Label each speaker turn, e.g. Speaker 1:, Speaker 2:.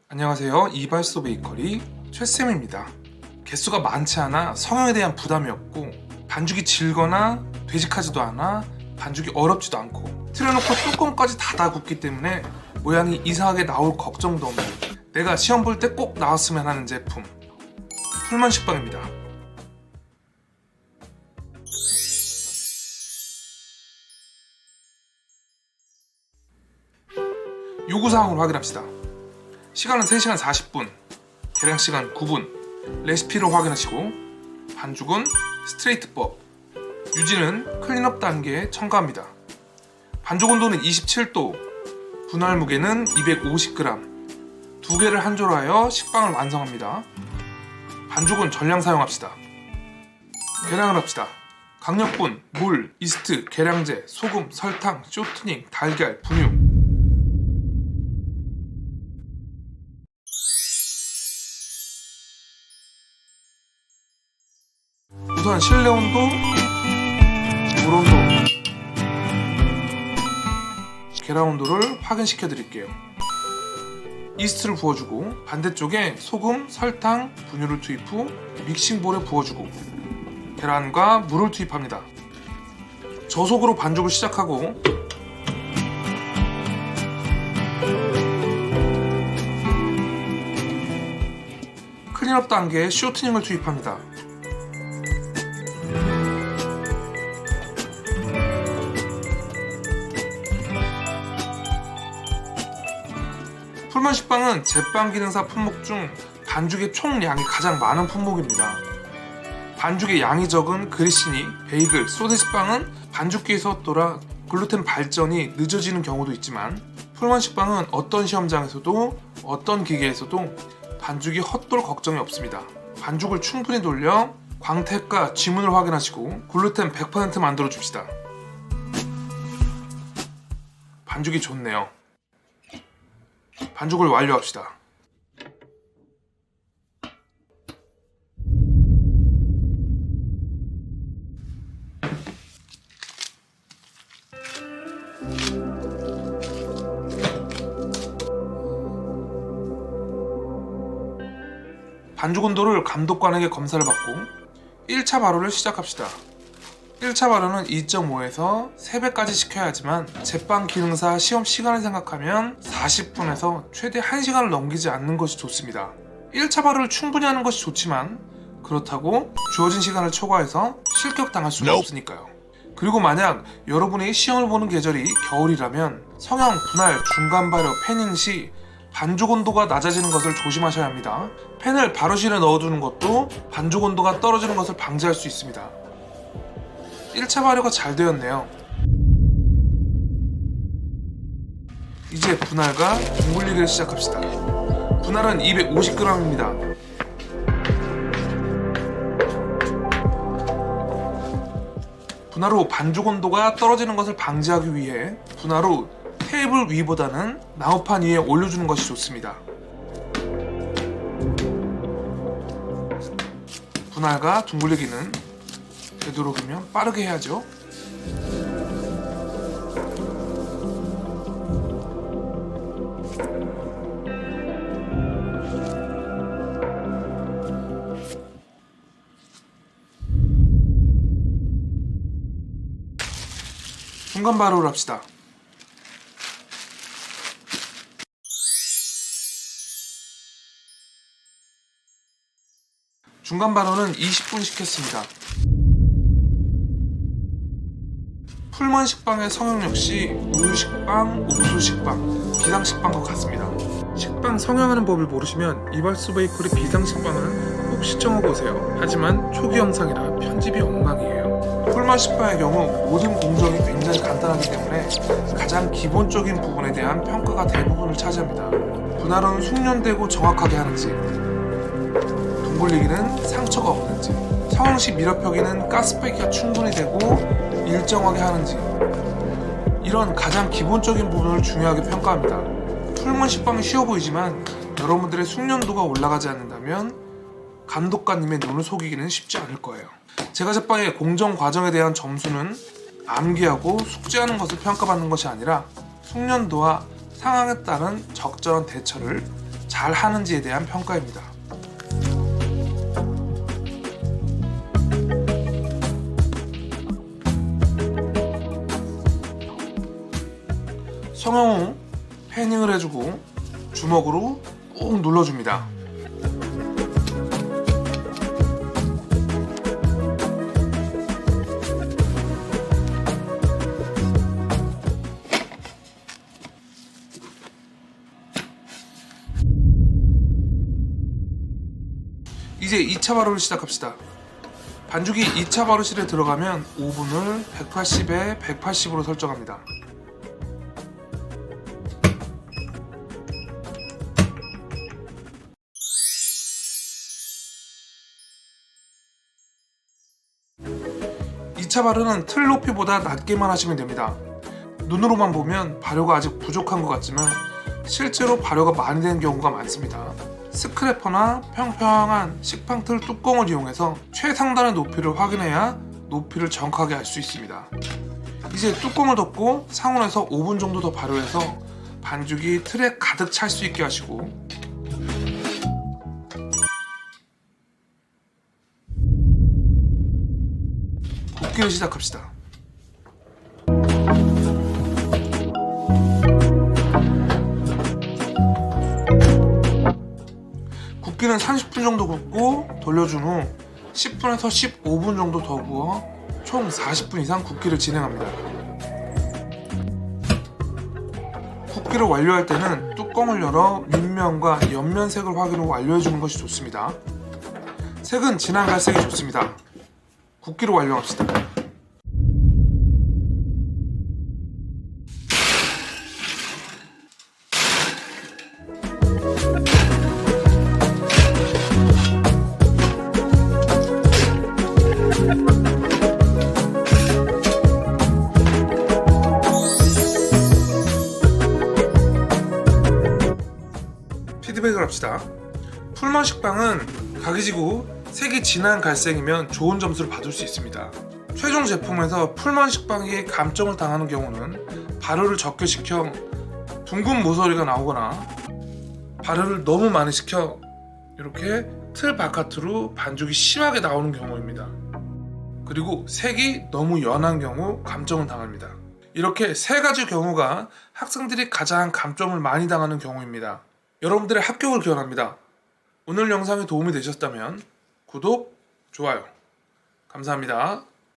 Speaker 1: 안녕하세요. 이발소 베이커리 최쌤입니다. 개수가 많지 않아 성형에 대한 부담이 없고 반죽이 질거나 되직하지도 않아 반죽이 어렵지도 않고 틀어놓고 뚜껑까지 닫아 굽기 때문에 모양이 이상하게 나올 걱정도 없는 내가 시험 볼 때 꼭 나왔으면 하는 제품 풀먼 식빵입니다. 요구사항으로 확인합시다. 시간은 3시간 40분, 계량시간 9분, 레시피로 확인하시고 반죽은 스트레이트법, 유지는 클린업 단계에 첨가합니다. 반죽 온도는 27도, 분할 무게는 250g, 두 개를 한 조로 하여 식빵을 완성합니다. 반죽은 전량 사용합시다. 계량을 합시다. 강력분, 물, 이스트, 계량제, 소금, 설탕, 쇼트닝, 달걀, 분유. 우선 실내 온도, 물 온도, 계량 온도를 확인시켜 드릴게요. 이스트를 부어주고 반대쪽에 소금, 설탕, 분유를 투입 후 믹싱볼에 부어주고 계란과 물을 투입합니다. 저속으로 반죽을 시작하고 클린업 단계에 쇼트닝을 투입합니다. 풀먼 식빵은 제빵 기능사 품목 중 반죽의 총량이 가장 많은 품목입니다. 반죽의 양이 적은 그리시니, 베이글, 소세지빵은 반죽기에서 헛돌아 글루텐 발전이 늦어지는 경우도 있지만 풀먼 식빵은 어떤 시험장에서도 어떤 기계에서도 반죽이 헛돌 걱정이 없습니다. 반죽을 충분히 돌려 광택과 지문을 확인하시고 글루텐 100% 만들어 줍시다. 반죽이 좋네요. 반죽을 완료합시다. 반죽 온도를 감독관에게 검사를 받고 1차 발효를 시작합시다. 1차 발효는 2.5에서 3배까지 시켜야 하지만 제빵 기능사 시험 시간을 생각하면 40분에서 최대 1시간을 넘기지 않는 것이 좋습니다. 1차 발효를 충분히 하는 것이 좋지만 그렇다고 주어진 시간을 초과해서 실격당할 수가 없으니까요. 그리고 만약 여러분이 시험을 보는 계절이 겨울이라면 성형, 분할, 중간 발효, 패닝 시 반죽 온도가 낮아지는 것을 조심하셔야 합니다. 팬을 발효실에 넣어두는 것도 반죽 온도가 떨어지는 것을 방지할 수 있습니다. 1차 발효가 잘 되었네요. 이제 분할과 둥글리기를 시작합시다. 분할은 250g입니다. 분할 후 반죽 온도가 떨어지는 것을 방지하기 위해 분할 후 테이블 위보다는 나무판 위에 올려주는 것이 좋습니다. 분할과 둥글리기는 되도록이면 빠르게 해야죠. 중간 발효를 합시다. 중간 발효는 20분 시켰습니다. 풀먼 식빵의 성형 역시 우유식빵, 옥수식빵, 비상식빵과 같습니다. 식빵 성형하는 법을 모르시면 이발소 베이커리 비상식빵을 꼭 시청하고 오세요. 하지만 초기 영상이라 편집이 엉망이에요. 풀먼 식빵의 경우 모든 공정이 굉장히 간단하기 때문에 가장 기본적인 부분에 대한 평가가 대부분을 차지합니다. 분할은 숙련되고 정확하게 하는지, 둥글리기는 상처가 없는지, 성형 시 미러펴기는 가스페이크가 충분히 되고 일정하게 하는지, 이런 가장 기본적인 부분을 중요하게 평가합니다. 풀먼 식빵이 쉬워 보이지만 여러분들의 숙련도가 올라가지 않는다면 감독관님의 눈을 속이기는 쉽지 않을 거예요. 제가 제빵의 공정 과정에 대한 점수는 암기하고 숙지하는 것을 평가받는 것이 아니라 숙련도와 상황에 따른 적절한 대처를 잘 하는지에 대한 평가입니다. 성형 후 패닝을 해주고 주먹으로 꾹 눌러줍니다. 이제 2차 발효를 시작합시다. 반죽이 2차 발효실에 들어가면 오븐을 180에 180으로 설정합니다. 이 2차 발효는 틀 높이보다 낮게만 하시면 됩니다. 눈으로만 보면 발효가 아직 부족한 것 같지만 실제로 발효가 많이 되는 경우가 많습니다. 스크래퍼나 평평한 식빵틀 뚜껑을 이용해서 최상단의 높이를 확인해야 높이를 정확하게 알 수 있습니다. 이제 뚜껑을 덮고 상온에서 5분 정도 더 발효해서 반죽이 틀에 가득 찰 수 있게 하시고 굽기를 시작합시다. 굽기는 30분 정도 굽고 돌려준 후 10분에서 15분 정도 더 구워 총 40분 이상 굽기를 진행합니다. 굽기를 완료할 때는 뚜껑을 열어 윗면과 옆면색을 확인 후 완료해주는 것이 좋습니다. 색은 진한 갈색이 좋습니다. 굽기를 완료합시다. 피드백을 합시다. 풀먼 식빵은 각이 지고 색이 진한 갈색이면 좋은 점수를 받을 수 있습니다. 최종 제품에서 풀먼 식빵이 감점을 당하는 경우는 발효를 적게 시켜 둥근 모서리가 나오거나 발효를 너무 많이 시켜 이렇게 틀 바깥으로 반죽이 심하게 나오는 경우입니다. 그리고 색이 너무 연한 경우 감점을 당합니다. 이렇게 세 가지 경우가 학생들이 가장 감점을 많이 당하는 경우입니다. 여러분들의 합격을 기원합니다. 오늘 영상이 도움이 되셨다면 구독, 좋아요 감사합니다.